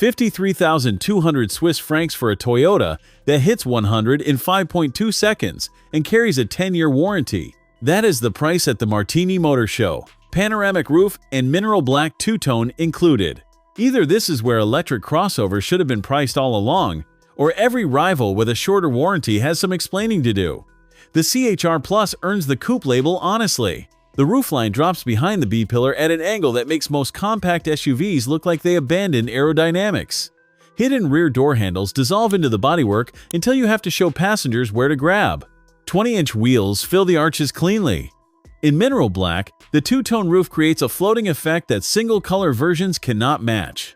53,200 Swiss francs for a Toyota that hits 100 in 5.2 seconds and carries a 10-year warranty. That is the price at the Martigny Motor Show. Panoramic roof and mineral black two-tone included. Either this is where electric crossovers should have been priced all along, or every rival with a shorter warranty has some explaining to do. The C-HR Plus earns the coupe label honestly. The roofline drops behind the B-pillar at an angle that makes most compact SUVs look like they abandoned aerodynamics. Hidden rear door handles dissolve into the bodywork until you have to show passengers where to grab. 20-inch wheels fill the arches cleanly. In mineral black, the two-tone roof creates a floating effect that single-color versions cannot match.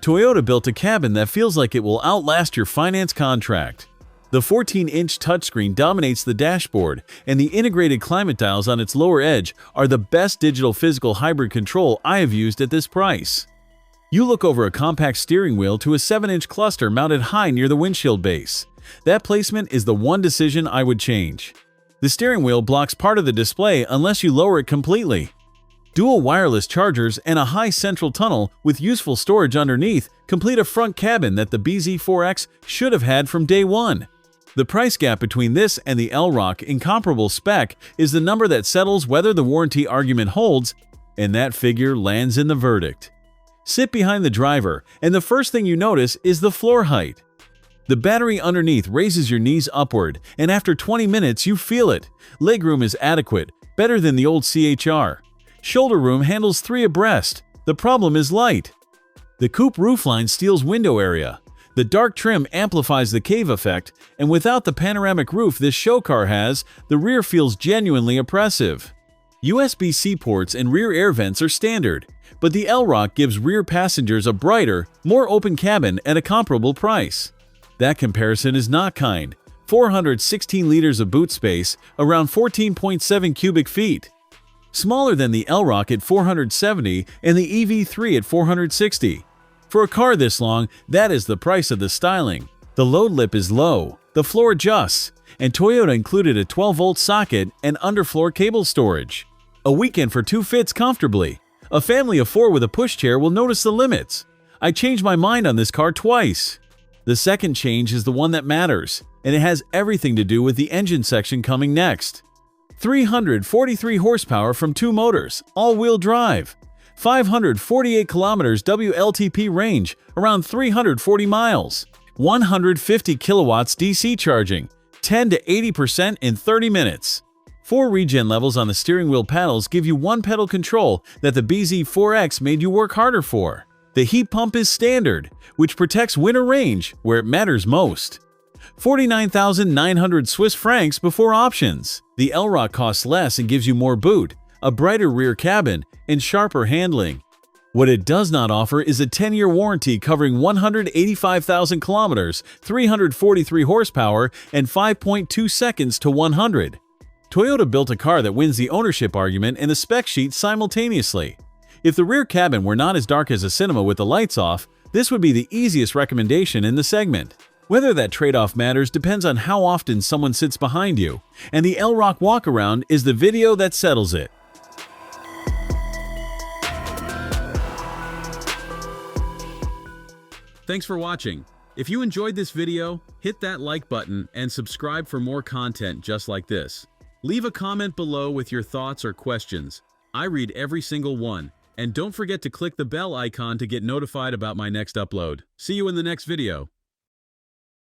Toyota built a cabin that feels like it will outlast your finance contract. The 14-inch touchscreen dominates the dashboard, and the integrated climate dials on its lower edge are the best digital physical hybrid control I have used at this price. You look over a compact steering wheel to a 7-inch cluster mounted high near the windshield base. That placement is the one decision I would change. The steering wheel blocks part of the display unless you lower it completely. Dual wireless chargers and a high central tunnel with useful storage underneath complete a front cabin that the BZ4X should have had from day one. The price gap between this and the L-Roc in comparable spec is the number that settles whether the warranty argument holds, and that figure lands in the verdict. Sit behind the driver, and the first thing you notice is the floor height. The battery underneath raises your knees upward, and after 20 minutes you feel it. Legroom is adequate, better than the old C-HR. Shoulder room handles 3 abreast. The problem is light. The coupe roofline steals window area. The dark trim amplifies the cave effect, and without the panoramic roof this show car has, the rear feels genuinely oppressive. USB-C ports and rear air vents are standard, but the L-Roc gives rear passengers a brighter, more open cabin at a comparable price. That comparison is not kind. 416 liters of boot space, around 14.7 cubic feet. Smaller than the L-Roc at 470 and the EV3 at 460. For a car this long, that is the price of the styling. The load lip is low, the floor adjusts, and Toyota included a 12-volt socket and underfloor cable storage. A weekend for 2 fits comfortably. A family of 4 with a pushchair will notice the limits. I changed my mind on this car twice. The second change is the one that matters, and it has everything to do with the engine section coming next. 343 horsepower from 2 motors, all-wheel drive. 548 kilometers WLTP range, around 340 miles. 150 kilowatts DC charging, 10 to 80% in 30 minutes. 4 regen levels on the steering wheel paddles give you one pedal control that the BZ4X made you work harder for. The heat pump is standard, which protects winter range where it matters most. 49,900 Swiss francs before options. The L-Roc costs less and gives you more boot, a brighter rear cabin, and sharper handling. What it does not offer is a 10-year warranty covering 185,000 kilometers, 343 horsepower, and 5.2 seconds to 100. Toyota built a car that wins the ownership argument and the spec sheet simultaneously. If the rear cabin were not as dark as a cinema with the lights off, this would be the easiest recommendation in the segment. Whether that trade-off matters depends on how often someone sits behind you, and the L-Roc walkaround is the video that settles it. Thanks for watching. If you enjoyed this video, hit that like button and subscribe for more content just like this. Leave a comment below with your thoughts or questions. I read every single one. And don't forget to click the bell icon to get notified about my next upload. See you in the next video.